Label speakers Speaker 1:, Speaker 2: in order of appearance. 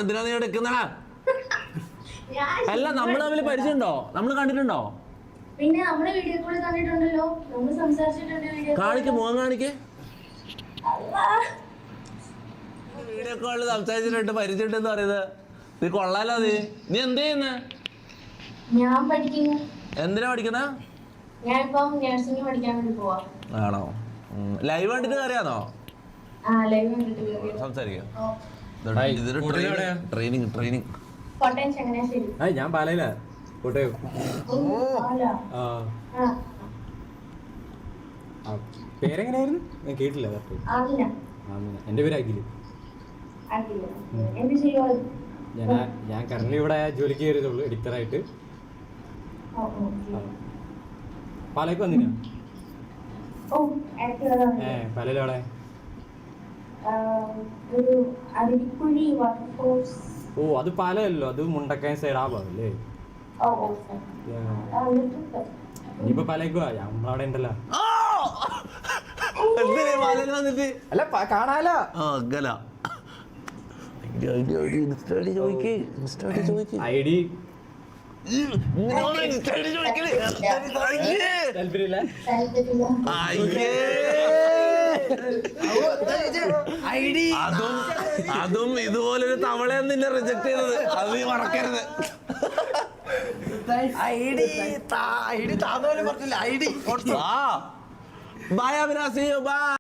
Speaker 1: എന്തിനാ നീ എടുക്കുന്നടാ? അല്ല, നമ്മൾ തമ്മിൽ പരിചയമുണ്ടോ? നമ്മൾ കണ്ടിട്ടുണ്ടോ?
Speaker 2: പിന്നെ നമ്മളെ വീഡിയോ കോൾ കണ്ടിട്ടുണ്ടല്ലോ, നമ്മൾ സംസാരിച്ചിട്ടുണ്ട്.
Speaker 1: കാണിക്ക്, മുഖം കാണിക്ക്. വീഡിയോ കോളിൽ സംസാരിച്ചിട്ടുണ്ട്, പരിചയമുണ്ടെന്ന് പറയുന്നത്. നീ കൊള്ളാലോ. നീ എന്ത് ചെയ്യുന്ന?
Speaker 2: ഞാൻ പഠിക്കുന്നു.
Speaker 1: എന്തിനാ പഠിക്കുന്ന?
Speaker 2: ഞാനിപ്പം നഴ്സിംഗ് പഠിക്കാൻ വേണ്ടി പോവാ.
Speaker 1: ആണോ? ലൈവ് കണ്ടിട്ട് അറിയാന്നോ?
Speaker 2: ലൈവ് കണ്ടിട്ട്
Speaker 1: സംസാരിക്കാം.
Speaker 2: കോട്ടയം ചങ്ങനാശ്ശേരി.
Speaker 3: ഞാൻ പാലയില കോട്ടയം. പേരെങ്ങനെയായിരുന്നു? ഞാൻ കേട്ടില്ല. എന്റെ പേര് അഖില്. ഞാൻ കറന്റ് ഇവിടെ ജോലിക്ക് കയറിയതുള്ളൂ, എഡിറ്ററായിട്ട്. പാലയ്ക്ക് വന്നിനാ? പാലയിലെവിടെ? ഓ, അത് പാലയല്ലോ, അത് മുണ്ടക്കയം സൈഡ് ആ ഭാഗല്ലേ? ഇനിയിപ്പോ പാലയ്ക്ക് പോവാ, നമ്മളവിടെ ഉണ്ടല്ലോ. അല്ല, കാണാലോ. ഐ ഡി
Speaker 1: അതും ഇതുപോലൊരു തവളയാണ് നിന്നെ റിജക്ട് ചെയ്തത്. അത് നീ മറക്കരുത്. Bye Abhilash, by.